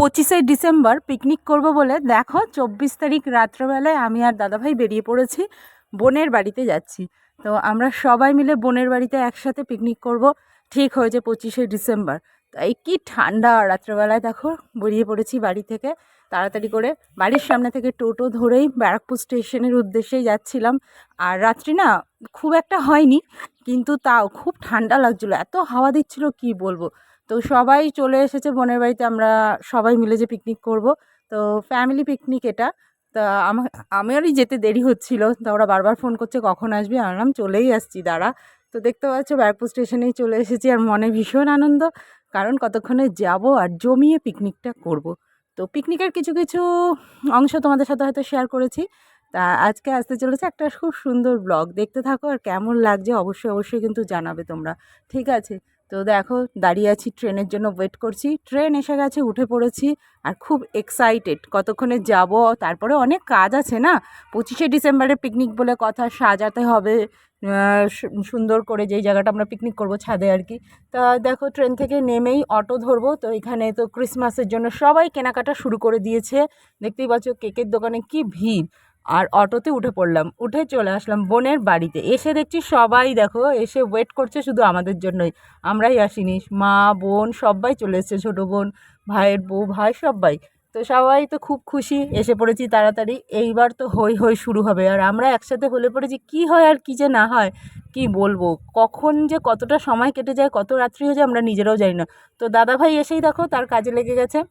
25শে December picnic করব বলে দেখো 24 তারিখ রাত্রেবেলায় আমি আর দাদাভাই বেরিয়ে পড়েছি, বোনের বাড়িতে যাচ্ছি। তো আমরা সবাই মিলে বোনের বাড়িতে একসাথে পিকনিক করব, ঠিক হয়েছে 25শে ডিসেম্বর। তাই কি ঠান্ডা, রাত্রেবেলায় দেখো বেরিয়ে পড়েছি বাড়ি থেকে তাড়াতাড়ি করে। বাড়ির সামনে থেকে টোটো ধরেই ব্যারাকপুর স্টেশনের উদ্দেশ্যেই যাচ্ছিলাম। আর রাত্রি না খুব একটা হয়নি, কিন্তু তাও খুব ঠান্ডা লাগছিলো, এত হাওয়া দিচ্ছিল কি বলবো। তো সবাই চলে এসেছে বোনের বাড়িতে, আমরা সবাই মিলে যে পিকনিক করব। তো ফ্যামিলি পিকনিক এটা। তা আমারই যেতে দেরি হচ্ছিল, তা ওরা বারবার ফোন করছে কখন আসবি, আনলাম চলেই আসছি দাঁড়া। তো দেখতে পাচ্ছ ব্যারাকপুর স্টেশনেই চলে এসেছি, আর মনে ভীষণ আনন্দ, কারণ কতক্ষণে যাব আর জমিয়ে পিকনিকটা করব। তো পিকনিকের কিছু কিছু অংশ তোমাদের সাথে হয়তো শেয়ার করেছি। তা আজকে আসতে চলেছে একটা খুব সুন্দর ব্লগ, দেখতে থাকো, আর কেমন লাগছে অবশ্যই অবশ্যই কিন্তু জানাবে তোমরা, ঠিক আছে? তো দেখো দাঁড়িয়ে আছি, ট্রেনের জন্য ওয়েট করছি, ট্রেন এসে গেছে, উঠে পড়েছি। আর খুব এক্সাইটেড, কতক্ষণে যাব। তারপরে অনেক কাজ আছে না, 25শে ডিসেম্বরের পিকনিক বলে কথা, সাজাতে হবে সুন্দর করে যেই জায়গাটা আমরা পিকনিক করব, ছাদে আর কি। তা দেখো ট্রেন থেকে নেমেই অটো ধরবো। তো এখানে তো ক্রিসমাসের জন্য সবাই কেনাকাটা শুরু করে দিয়েছে, দেখতেই পাচ্ছ কেকের দোকানে কি ভিড়। আর অটোতে উঠে পড়লাম, উঠে চলে আসলাম বোনের বাড়িতে। এসে দেখছি সবাই দেখো এসে ওয়েট করছে শুধু আমাদের জন্যই, আমরাই আসিনি, মা বোন সবাই চলে এসেছে, ছোটো বোন, ভাইয়ের বউ, ভাই সবাই। তো সবাই তো খুব খুশি, এসে পড়েছি তাড়াতাড়ি, এইবার তো হই হই শুরু হবে। আর আমরা একসাথে হলে পড়েছি, কি হয় আর কি যে না হয় কি বলবো, কখন যে কতটা সময় কেটে যায়, কত রাত্রি হয়ে যায় আমরা নিজেরাও জানি না। তো দাদাভাই এসেই দেখো তার কাজে লেগে গেছে,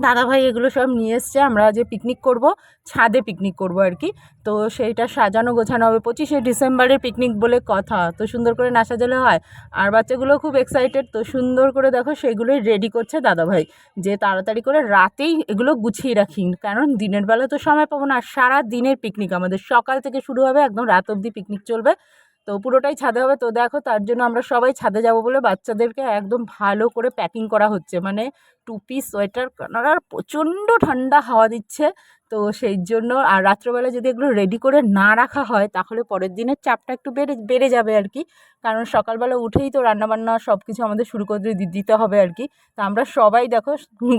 দাদাভাই এগুলো সব নিয়ে এসছে। আমরা যে পিকনিক করব, ছাদে পিকনিক করব আর কি। তো সেইটা সাজানো গোছানো হবে, 25শে ডিসেম্বরের পিকনিক বলে কথা, তো সুন্দর করে না সাজালে হয়। আর বাচ্চাগুলো খুব এক্সাইটেড, তো সুন্দর করে দেখো সেগুলোই রেডি করছে দাদাভাই, যে তাড়াতাড়ি করে রাতেই এগুলো গুছিয়ে রাখি, কারণ দিনের বেলা তো সময় পাবো না। আর সারা দিনের পিকনিক আমাদের, সকাল থেকে শুরু হবে, একদম রাত অবধি পিকনিক চলবে। তো পুরোটাই ছাদে হবে। তো দেখো তার জন্য আমরা সবাই ছাদে যাব বলে বাচ্চাদেরকে একদম ভালো করে প্যাকিং করা হচ্ছে, মানে টুপি, সোয়েটার, কারণ আর প্রচণ্ড ঠান্ডা হাওয়া দিচ্ছে। তো সেই জন্য, আর রাত্রেবেলা যদি এগুলো রেডি করে না রাখা হয় তাহলে পরের দিনের চাপটা একটু বেড়ে বেড়ে যাবে আর কি। কারণ সকালবেলা উঠেই তো রান্নাবান্না সব কিছু আমাদের শুরু করে দিতে হবে আর কি। তো আমরা সবাই দেখো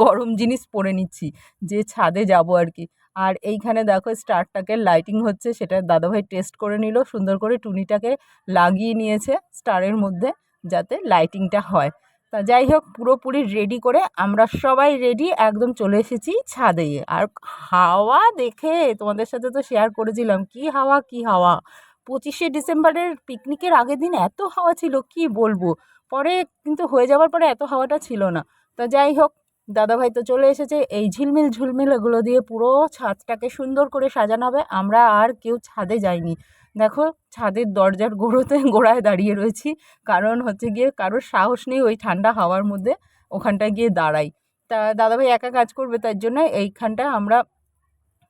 গরম জিনিস পরে নিচ্ছি, যে ছাদে যাব আর কি। আর এইখানে দেখো স্টারটাকে লাইটিং হচ্ছে, সেটা দাদাভাই টেস্ট করে নিল, সুন্দর করে টুনিটাকে লাগিয়ে নিয়েছে স্টারের মধ্যে, যাতে লাইটিংটা হয়। তা যাই হোক, পুরোপুরি রেডি করে আমরা সবাই রেডি, একদম চলে এসেছি ছাদে। আর হাওয়া দেখে তোমাদের সাথে তো শেয়ার করেছিলাম, কি হাওয়া কি হাওয়া। 25শে ডিসেম্বরের পিকনিকের আগের দিন এত হাওয়া ছিল কি বলবো, পরে কিন্তু হয়ে যাওয়ার পরে এত হাওয়াটা ছিল না। তা যাই হোক, দাদাভাই তো চলে এসেছে, এই ঝিলমিল ঝুলমিল এগুলো দিয়ে পুরো ছাদটাকে সুন্দর করে সাজানো হবে। আমরা আর কেউ ছাদে যাইনি, দেখো ছাদের দরজার গোড়ায় দাঁড়িয়ে রয়েছি, কারণ হচ্ছে গিয়ে কারোর সাহস নেই ওই ঠান্ডা হাওয়ার মধ্যে ওখানটায় গিয়ে দাঁড়াই। তা দাদাভাই একা কাজ করবে, তার জন্য এইখানটা আমরা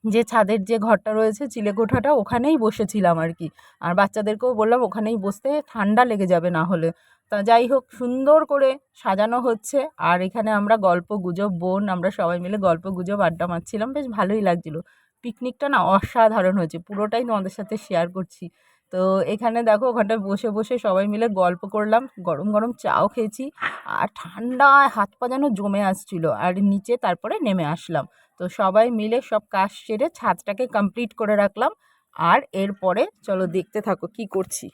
যে ছাদের যে ঘরটা রয়েছে, চিলেকোঠাটা, ওখানেই বসেছিলাম আর কি। আর বাচ্চাদেরকেও বললাম ওখানেই বসতে, ঠান্ডা লেগে যাবে না হলে। তা যাই হোক, সুন্দর করে সাজানো হচ্ছে। আর এখানে আমরা গল্প গুজব, বোন আমরা সবাই মিলে গল্প গুজব আড্ডা মারছিলাম, বেশ ভালোই লাগছিলো। পিকনিকটা না অসাধারণ হয়েছে, পুরোটাই তোমাদের সাথে শেয়ার করছি। তো এখানে দেখো ওখানটায় বসে বসে সবাই মিলে গল্প করলাম, গরম গরম চাও খেয়েছি। আর ঠান্ডায় হাত পা যেন জমে আসছিলো, আর নিচে তারপরে নেমে আসলাম। তো সবাই মিলে সব কাজ সেরে ছাদটাকে কমপ্লিট করে রাখলাম। আর এরপরে চলো দেখতে থাকো কি করছি।